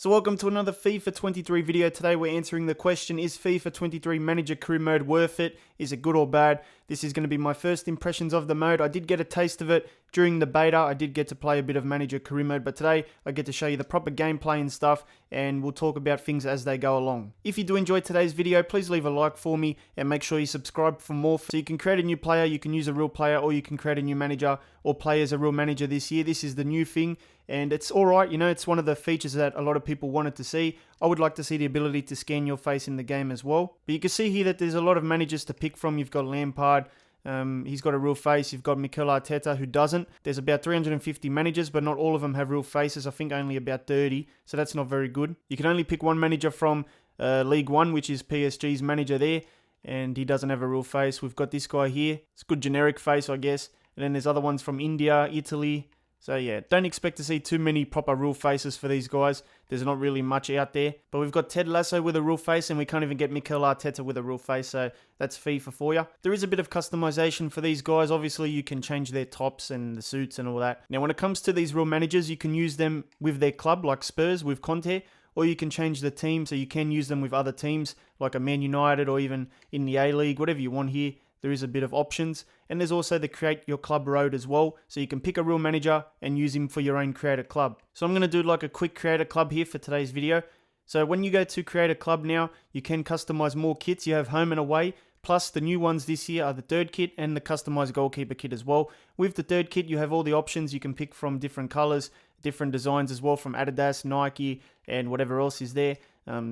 So welcome to another FIFA 23 video. Today we're answering the question, is FIFA 23 Manager Career Mode worth it? Is it good or bad? This is going to be my first impressions of the mode. I did get a taste of it during the beta. I did get to play a bit of Manager Career Mode, but today I get to show you the proper gameplay and stuff, and we'll talk about things as they go along. If you do enjoy today's video, please leave a like for me and make sure you subscribe for more. So you can create a new player, you can use a real player, or you can create a new manager or play as a real manager this year. This is the new thing. And it's alright, you know, it's one of the features that a lot of people wanted to see. I would like to see the ability to scan your face in the game as well. But you can see here that there's a lot of managers to pick from. You've got Lampard, he's got a real face. You've got Mikel Arteta, who doesn't. There's about 350 managers, but not all of them have real faces. I think only about 30, so that's not very good. You can only pick one manager from League One, which is PSG's manager there, and he doesn't have a real face. We've got this guy here. It's a good generic face, I guess. And then there's other ones from India, Italy. So yeah, don't expect to see too many proper real faces for these guys. There's not really much out there. But we've got Ted Lasso with a real face, and we can't even get Mikel Arteta with a real face, so that's FIFA for you. There is a bit of customization for these guys. Obviously, you can change their tops and the suits and all that. Now, when it comes to these real managers, you can use them with their club, like Spurs with Conte, or you can change the team, so you can use them with other teams, like a Man United or even in the A-League, whatever you want here. There is a bit of options, and there's also the create your club road as well, so you can pick a real manager and use him for your own create a club. So I'm going to do like a quick create a club here for today's video. So when you go to create a club now, you can customize more kits. You have home and away, plus the new ones this year are the third kit and the customized goalkeeper kit as well. With the third kit, you have all the options. You can pick from different colors, different designs as well, from Adidas, Nike, and whatever else is there.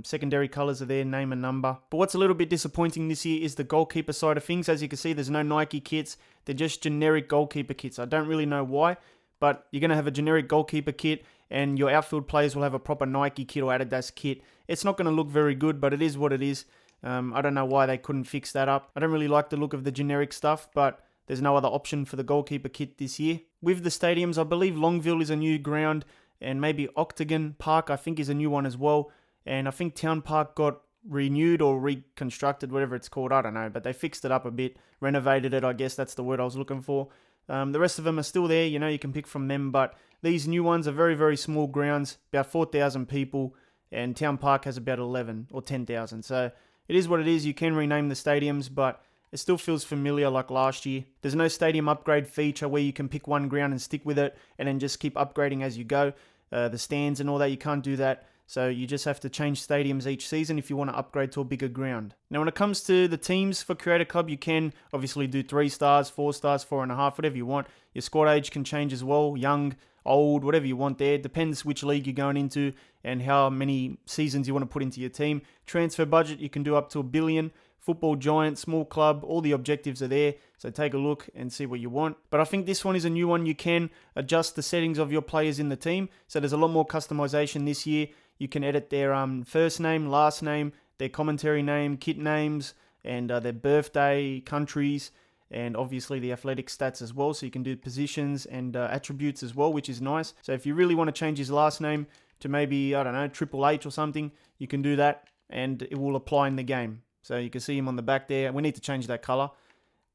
Secondary colors are there, name and number. But what's a little bit disappointing this year is the goalkeeper side of things. As you can see, there's no Nike kits. They're just generic goalkeeper kits. I don't really know why, but you're going to have a generic goalkeeper kit, and your outfield players will have a proper Nike kit or Adidas kit. It's not going to look very good, but it is what it is. I don't know why they couldn't fix that up. I don't really like the look of the generic stuff, but there's no other option for the goalkeeper kit this year. With the stadiums, I believe Longville is a new ground, and maybe Octagon Park, I think, is a new one as well. And I think Town Park got renewed or reconstructed, whatever it's called, I don't know. But they fixed it up a bit, renovated it, I guess that's the word I was looking for. The rest of them are still there, you know, you can pick from them. But these new ones are very, very small grounds, about 4,000 people. And Town Park has about 11 or 10,000. So it is what it is. You can rename the stadiums, but it still feels familiar like last year. There's no stadium upgrade feature where you can pick one ground and stick with it and then just keep upgrading as you go. The stands and all that, you can't do that. So you just have to change stadiums each season if you want to upgrade to a bigger ground. Now when it comes to the teams for Create a Club, you can obviously do 3 stars, 4 stars, 4.5, whatever you want. Your squad age can change as well, young, old, whatever you want there. Depends which league you're going into and how many seasons you want to put into your team. Transfer budget, you can do up to $1 billion. Football giant, small club, all the objectives are there. So take a look and see what you want. But I think this one is a new one. You can adjust the settings of your players in the team. So there's a lot more customization this year. You can edit their first name, last name, their commentary name, kit names, and their birthday, countries, and obviously the athletic stats as well. So you can do positions and attributes as well, which is nice. So if you really want to change his last name to maybe, I don't know, Triple H or something, you can do that and it will apply in the game. So you can see him on the back there. We need to change that color.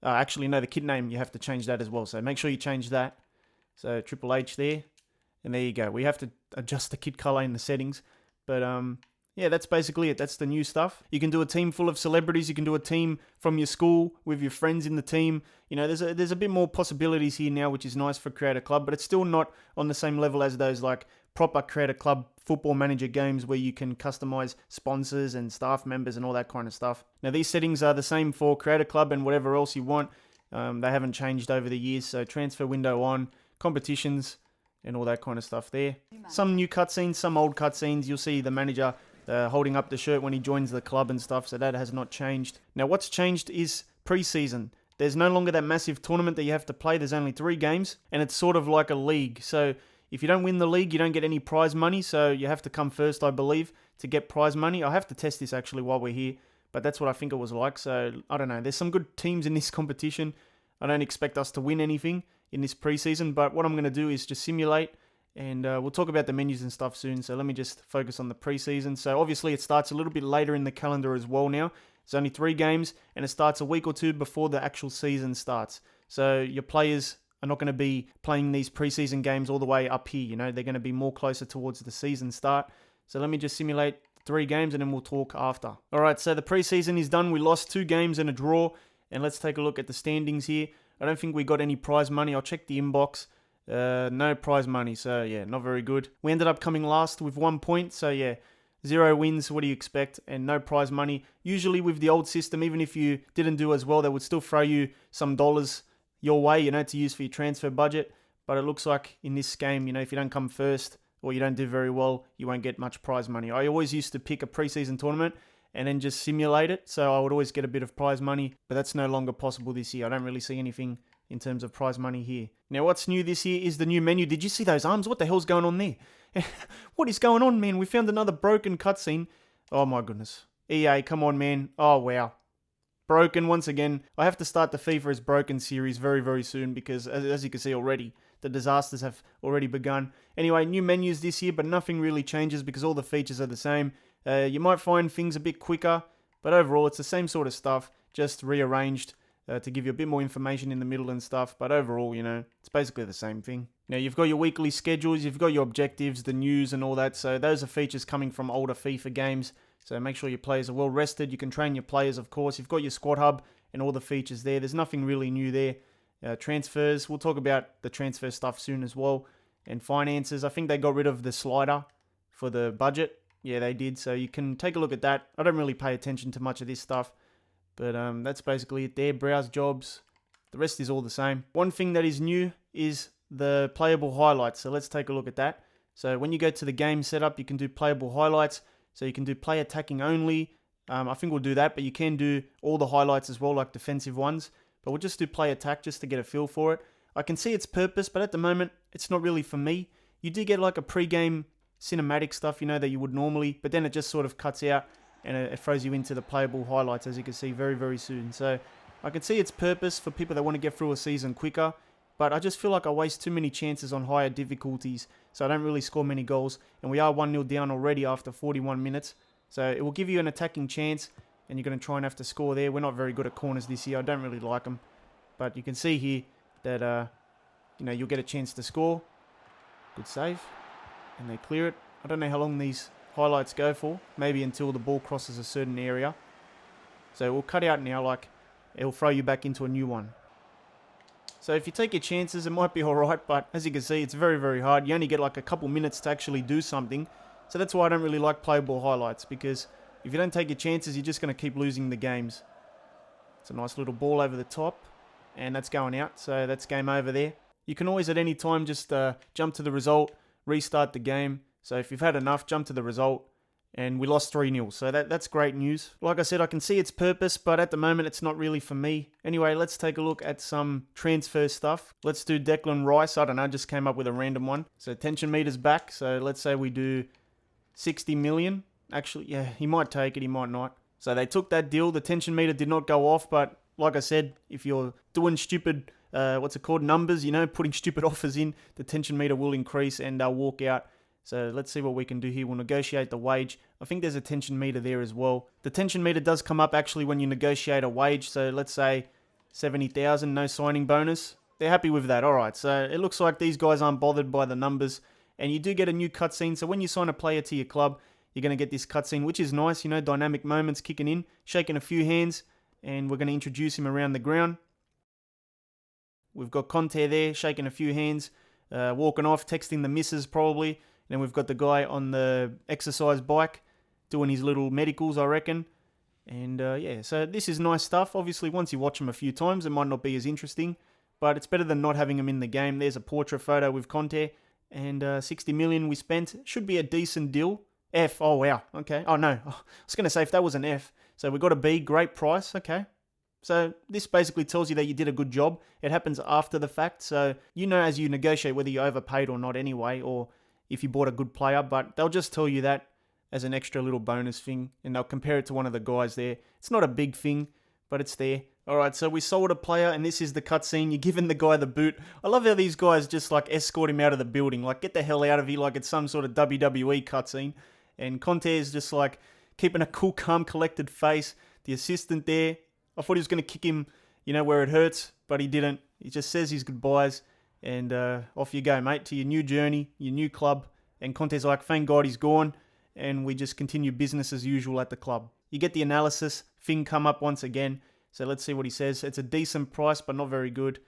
Actually, no, the kit name, you have to change that as well. So make sure you change that. So Triple H there. And there you go. We have to adjust the kit color in the settings. But yeah, that's basically it. That's the new stuff. You can do a team full of celebrities. You can do a team from your school with your friends in the team. You know, there's a bit more possibilities here now, which is nice for Create a Club. But it's still not on the same level as those like proper Create a Club football manager games where you can customize sponsors and staff members and all that kind of stuff. Now, these settings are the same for Create a Club and whatever else you want. They haven't changed over the years. So transfer window on, competitions, and all that kind of stuff there. Some new cutscenes, some old cutscenes. You'll see the manager holding up the shirt when he joins the club and stuff, so that has not changed. Now what's changed is pre-season. There's no longer that massive tournament that you have to play. There's only 3 games, and it's sort of like a league. So if you don't win the league, you don't get any prize money, so you have to come first, I believe, to get prize money. I have to test this actually while we're here, but that's what I think it was like. So I don't know. There's some good teams in this competition. I don't expect us to win anything in this preseason, but what I'm going to do is just simulate, and we'll talk about the menus and stuff soon. So let me just focus on the preseason. So obviously it starts a little bit later in the calendar as well now. It's only 3 games, and it starts a week or 2 before the actual season starts. So your players are not going to be playing these preseason games all the way up here. You know, they're going to be more closer towards the season start. So let me just simulate 3 games and then we'll talk after. Alright, so the preseason is done. We lost 2 games and a draw. And let's take a look at the standings here. I don't think we got any prize money. I'll check the inbox. No prize money, so yeah, not very good. We ended up coming last with 1 point, so yeah, 0 wins, what do you expect? And no prize money. Usually with the old system, even if you didn't do as well, they would still throw you some dollars your way, to use for your transfer budget. But it looks like in this game, if you don't come first or you don't do very well, you won't get much prize money. I always used to pick a preseason tournament and then just simulate it, so I would always get a bit of prize money, but that's no longer possible this year. I don't really see anything in terms of prize money here. Now, what's new this year is the new menu. Did you see those arms? What the hell's going on there? What is going on, man? We found another broken cutscene. Oh my goodness. EA, come on, man. Oh, wow. Broken once again. I have to start the FIFA is Broken series very, very soon because, as you can see already, the disasters have already begun. Anyway, new menus this year, but nothing really changes because all the features are the same. You might find things a bit quicker, but overall it's the same sort of stuff, just rearranged to give you a bit more information in the middle and stuff. But overall, it's basically the same thing. Now, you've got your weekly schedules, you've got your objectives, the news and all that. So those are features coming from older FIFA games. So make sure your players are well rested. You can train your players, of course. You've got your squad hub and all the features there. There's nothing really new there. Transfers, we'll talk about the transfer stuff soon as well. And finances, I think they got rid of the slider for the budget. Yeah, they did. So you can take a look at that. I don't really pay attention to much of this stuff. But that's basically it there. Browse jobs. The rest is all the same. One thing that is new is the playable highlights. So let's take a look at that. So when you go to the game setup, you can do playable highlights. So you can do play attacking only. I think we'll do that. But you can do all the highlights as well, like defensive ones. But we'll just do play attack just to get a feel for it. I can see its purpose, but at the moment, it's not really for me. You do get like a pre-game cinematic stuff, that you would normally, but then it just sort of cuts out and it throws you into the playable highlights, as you can see, very, very soon. So I can see its purpose for people that want to get through a season quicker, but I just feel like I waste too many chances on higher difficulties, so I don't really score many goals, and we are 1-0 down already after 41 minutes, so it will give you an attacking chance, and you're going to try and have to score there. We're not very good at corners this year. I don't really like them, but you can see here that, you'll get a chance to score. Good save. And they clear it. I don't know how long these highlights go for. Maybe until the ball crosses a certain area. So we'll cut out now, it'll throw you back into a new one. So if you take your chances, it might be alright, but as you can see, it's very, very hard. You only get a couple minutes to actually do something. So that's why I don't really like playable highlights, because if you don't take your chances, you're just going to keep losing the games. It's a nice little ball over the top, and that's going out. So that's game over there. You can always at any time just jump to the result, restart the game. So if you've had enough, jump to the result. And we lost 3-0. So that's great news. Like I said, I can see its purpose, but at the moment it's not really for me. Anyway, let's take a look at some transfer stuff. Let's do Declan Rice. I don't know, just came up with a random one. So tension meter's back. So let's say we do 60 million. Actually, yeah, he might take it, he might not. So they took that deal. The tension meter did not go off, but like I said, if you're doing stupid, numbers, putting stupid offers in, the tension meter will increase and they'll walk out. So let's see what we can do here. We'll negotiate the wage. I think there's a tension meter there as well. The tension meter does come up actually when you negotiate a wage. So let's say 70,000, no signing bonus. They're happy with that. All right. So it looks like these guys aren't bothered by the numbers. And you do get a new cutscene. So when you sign a player to your club, you're going to get this cutscene, which is nice. Dynamic moments kicking in, shaking a few hands. And we're going to introduce him around the ground. We've got Conte there, shaking a few hands, walking off, texting the missus probably. Then we've got the guy on the exercise bike doing his little medicals, I reckon. And yeah, so this is nice stuff. Obviously, once you watch him a few times, it might not be as interesting, but it's better than not having him in the game. There's a portrait photo with Conte, and 60 million we spent. Should be a decent deal. F, oh wow, okay. Oh no, I was going to say if that was an F. So we got a B, great price, okay. So this basically tells you that you did a good job. It happens after the fact, so as you negotiate whether you overpaid or not anyway, or if you bought a good player, but they'll just tell you that as an extra little bonus thing, and they'll compare it to one of the guys there. It's not a big thing, but it's there. Alright, so we sold a player, and this is the cutscene. You're giving the guy the boot. I love how these guys just escort him out of the building. Get the hell out of here like it's some sort of WWE cutscene. And Conte is just keeping a cool, calm, collected face. The assistant there, I thought he was going to kick him, where it hurts, but he didn't. He just says his goodbyes. And off you go, mate, to your new journey, your new club. And Conte's like, thank God he's gone. and we just continue business as usual at the club. You get the analysis thing come up once again. So let's see what he says. It's a decent price, but not very good.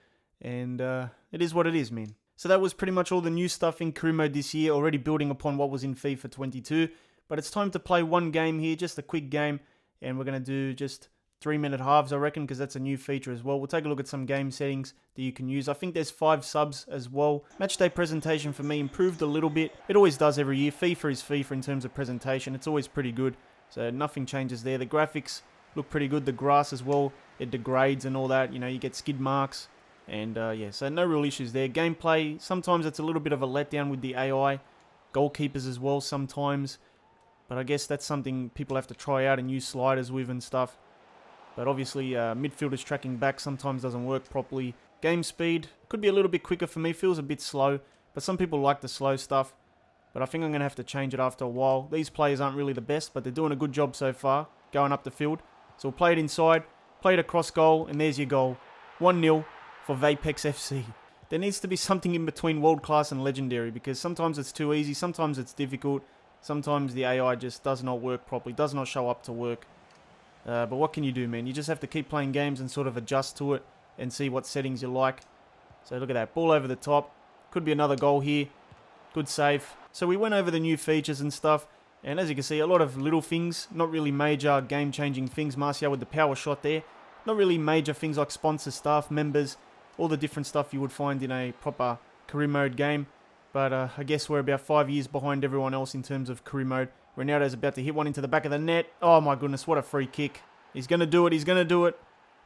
And it is what it is, man. So that was pretty much all the new stuff in career mode this year, already building upon what was in FIFA 22. But it's time to play one game here, just a quick game. And we're going to do just 3-minute halves, I reckon, because that's a new feature as well. We'll take a look at some game settings that you can use. I think there's 5 subs as well. Matchday presentation for me improved a little bit. It always does every year. FIFA is FIFA in terms of presentation. It's always pretty good. So nothing changes there. The graphics look pretty good. The grass as well, it degrades and all that. You know, you get skid marks. And yeah, so no real issues there. Gameplay, sometimes it's a little bit of a letdown with the AI. Goalkeepers as well sometimes. But I guess that's something people have to try out and use sliders with and stuff. But obviously, midfielders tracking back sometimes doesn't work properly. Game speed could be a little bit quicker for me. Feels a bit slow. But some people like the slow stuff. But I think I'm going to have to change it after a while. These players aren't really the best, but they're doing a good job so far, going up the field. So we'll play it inside, play it across goal, and there's your goal. 1-0 for Vapex FC. There needs to be something in between world class and legendary, because sometimes it's too easy, sometimes it's difficult, sometimes the AI just does not work properly, does not show up to work. But what can you do, man? You just have to keep playing games and sort of adjust to it and see what settings you like. So look at that, ball over the top. Could be another goal here. Good save. So we went over the new features and stuff, and as you can see, a lot of little things, not really major game-changing things. Martial with the power shot there. Not really major things like sponsors, staff, members, all the different stuff you would find in a proper career mode game. But I guess we're about 5 years behind everyone else in terms of career mode. Ronaldo's about to hit one into the back of the net. Oh my goodness, what a free kick. He's going to do it, he's going to do it.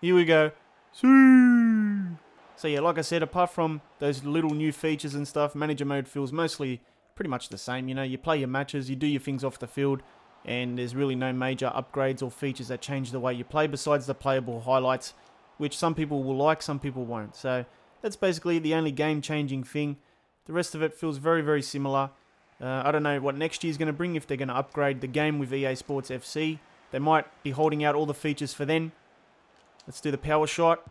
Here we go. So yeah, like I said, apart from those little new features and stuff, manager mode feels mostly pretty much the same. You know, you play your matches, you do your things off the field, and there's really no major upgrades or features that change the way you play besides the playable highlights, which some people will like, some people won't. So that's basically the only game-changing thing. The rest of it feels very, very similar. I don't know what next year's going to bring, if they're going to upgrade the game with EA Sports FC. They might be holding out all the features for then. Let's do the power shot.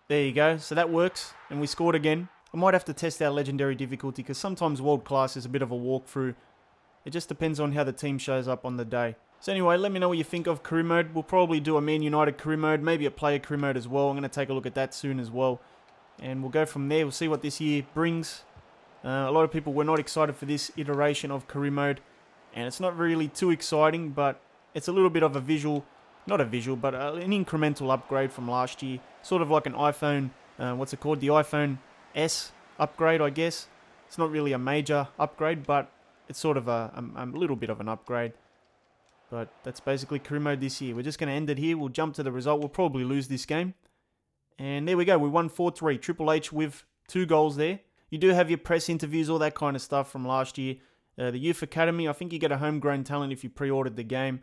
There you go. So that works, and we scored again. I might have to test our legendary difficulty, because sometimes world class is a bit of a walkthrough. It just depends on how the team shows up on the day. So anyway, let me know what you think of career mode. We'll probably do a Man United career mode, maybe a player career mode as well. I'm going to take a look at that soon as well. And we'll go from there. We'll see what this year brings. A lot of people were not excited for this iteration of career mode. And it's not really too exciting, but it's a little bit of a visual, not a visual, but an incremental upgrade from last year. Sort of like an iPhone, what's it called? The iPhone S upgrade, I guess. It's not really a major upgrade, but it's sort of a little bit of an upgrade. But that's basically career mode this year. We're just going to end it here. We'll jump to the result. We'll probably lose this game. And there we go. We won 4-3. Triple H with 2 goals there. You do have your press interviews, all that kind of stuff from last year. The Youth Academy, I think you get a homegrown talent if you pre-ordered the game.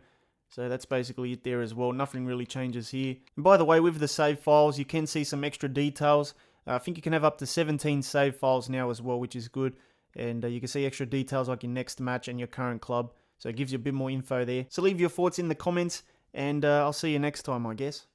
So that's basically it there as well. Nothing really changes here. And by the way, with the save files, you can see some extra details. I think you can have up to 17 save files now as well, which is good. And you can see extra details like your next match and your current club. So it gives you a bit more info there. So leave your thoughts in the comments, and I'll see you next time, I guess.